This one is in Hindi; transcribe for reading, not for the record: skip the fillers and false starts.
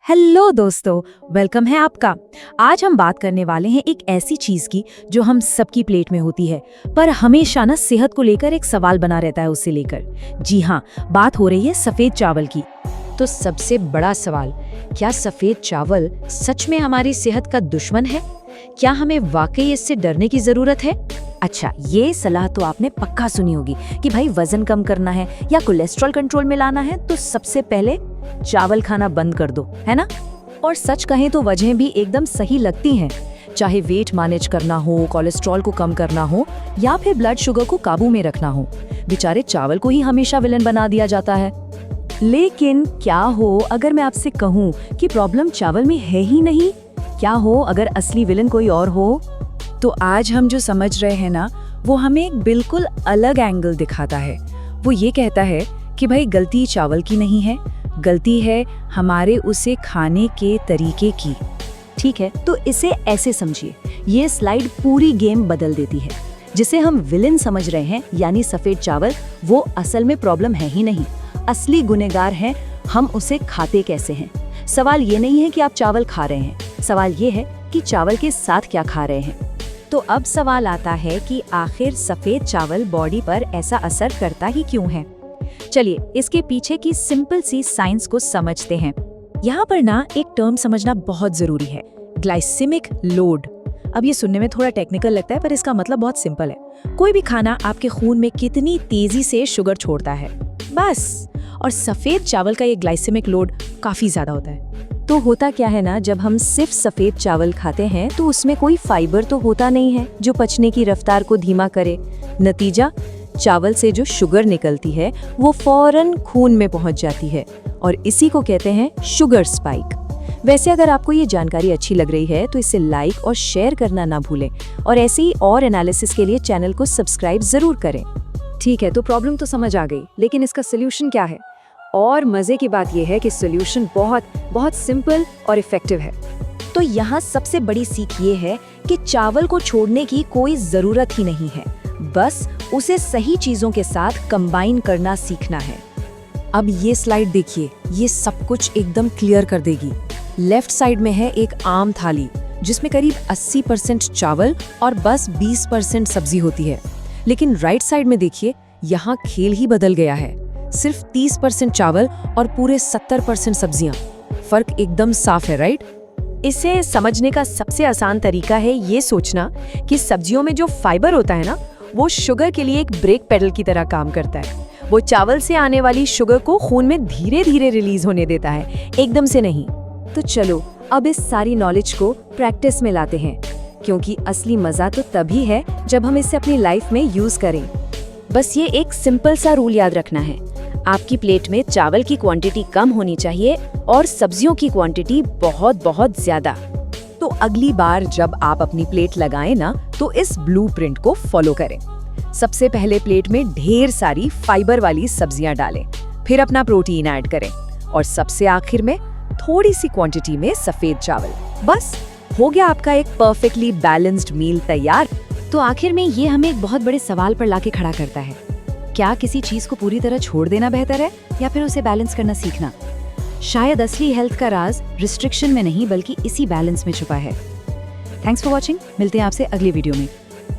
हेलो दोस्तों, वेलकम है आपका। आज हम बात करने वाले हैं एक ऐसी चीज की जो हम सबकी प्लेट में होती है, पर हमेशा ना सेहत को लेकर एक सवाल बना रहता है उससे लेकर। जी हाँ, बात हो रही है सफेद चावल की। तो सबसे बड़ा सवाल, क्या सफेद चावल सच में हमारी सेहत का दुश्मन है? क्या हमें वाकई इससे डरने की जरूरत है? अच्छा, ये सलाह तो आपने पक्का सुनी होगी कि भाई वजन कम करना है या कोलेस्ट्रॉल कंट्रोल में लाना है तो सबसे पहले चावल खाना बंद कर दो, है ना? और सच कहें तो वजहें भी एकदम सही लगती हैं। चाहे वेट मैनेज करना हो, कोलेस्ट्रॉल को कम करना हो या फिर ब्लड शुगर को काबू में रखना हो, बेचारे चावल को ही हमेशा विलन बना दिया जाता है। लेकिन क्या हो अगर मैं आपसे कहूँ कि प्रॉब्लम चावल में है ही नहीं? क्या हो अगर असली विलन कोई और हो? तो आज हम जो समझ रहे हैं ना, वो हमें एक बिल्कुल अलग एंगल दिखाता है। वो ये कहता है कि भाई गलती चावल की नहीं है, गलती है हमारे उसे खाने के तरीके की। ठीक है, तो इसे ऐसे समझिए, ये स्लाइड पूरी गेम बदल देती है। जिसे हम विलेन समझ रहे हैं यानी सफेद चावल, वो असल में प्रॉब्लम है ही नहीं। असली गुनहगार हैं हम उसे खाते कैसे हैं। सवाल ये नहीं है कि आप चावल खा रहे हैं, सवाल ये है कि चावल के साथ क्या खा रहे हैं। तो अब सवाल आता है कि आखिर सफेद चावल बॉडी पर ऐसा असर करता ही क्यों है। चलिए इसके पीछे की सिंपल सी साइंस को समझते हैं। यहाँ पर ना एक टर्म समझना बहुत जरूरी है, ग्लाइसेमिक लोड। अब ये सुनने में थोड़ा टेक्निकल लगता है, पर इसका मतलब बहुत सिंपल है। कोई भी खाना आपके खून में कितनी तेजी से शुगर छोड़ता है, बस। और सफेद चावल का ये ग्लाइसेमिक लोड काफी ज्यादा होता है। तो होता क्या है ना, जब हम सिर्फ सफेद चावल खाते हैं तो उसमें कोई फाइबर तो होता नहीं है जो पचने की रफ्तार को धीमा करे। नतीजा, चावल से जो शुगर निकलती है वो फौरन खून में पहुंच जाती है और इसी को कहते हैं शुगर स्पाइक। वैसे अगर आपको ये जानकारी अच्छी लग रही है तो इसे लाइक और शेयर करना ना भूलें और ऐसे ही और एनालिसिस के लिए चैनल को सब्सक्राइब जरूर करें। ठीक है, तो प्रॉब्लम तो समझ आ गई, लेकिन इसका सोल्यूशन क्या है? और मजे की बात यह है कि सोल्यूशन बहुत बहुत सिंपल और इफेक्टिव है। तो यहाँ सबसे बड़ी सीख ये है कि चावल को छोड़ने की कोई जरूरत ही नहीं है, बस उसे सही चीजों के साथ कंबाइन करना सीखना है। अब ये स्लाइड देखिए, ये सब कुछ एकदम क्लियर कर देगी। लेफ्ट साइड में है एक आम थाली जिसमें करीब 80% चावल और बस 20% सब्जी होती है। लेकिन राइट साइड में देखिए, यहाँ खेल ही बदल गया है। सिर्फ 30% चावल और पूरे 70% सब्जियां। फर्क एकदम साफ है, राइट? इसे समझने का सबसे आसान तरीका है ये सोचना कि सब्जियों में जो फाइबर होता है ना, वो शुगर के लिए एक ब्रेक पेडल की तरह काम करता है। वो चावल से आने वाली शुगर को खून में धीरे धीरे रिलीज होने देता है, एकदम से नहीं। तो चलो अब इस सारी नॉलेज को प्रैक्टिस में लाते हैं, क्योंकि असली मजा तो तभी है जब हम इसे अपनी लाइफ में यूज करें। बस ये एक सिंपल सा रूल याद रखना है, आपकी प्लेट में चावल की क्वांटिटी कम होनी चाहिए और सब्जियों की क्वांटिटी बहुत बहुत ज्यादा। तो अगली बार जब आप अपनी प्लेट लगाएं ना, तो इस ब्लूप्रिंट को फॉलो करें। सबसे पहले प्लेट में ढेर सारी फाइबर वाली सब्जियां डालें, फिर अपना प्रोटीन ऐड करें और सबसे आखिर में थोड़ी सी क्वांटिटी में सफेद चावल। बस हो गया आपका एक परफेक्टली बैलेंस्ड मील तैयार। तो आखिर में ये हमें एक बहुत बड़े सवाल पर लाके खड़ा करता है, क्या किसी चीज को पूरी तरह छोड़ देना बेहतर है या फिर उसे बैलेंस करना सीखना? शायद असली हेल्थ का राज रिस्ट्रिक्शन में नहीं बल्कि इसी बैलेंस में छुपा है। थैंक्स फॉर वॉचिंग, मिलते हैं आपसे अगली वीडियो में।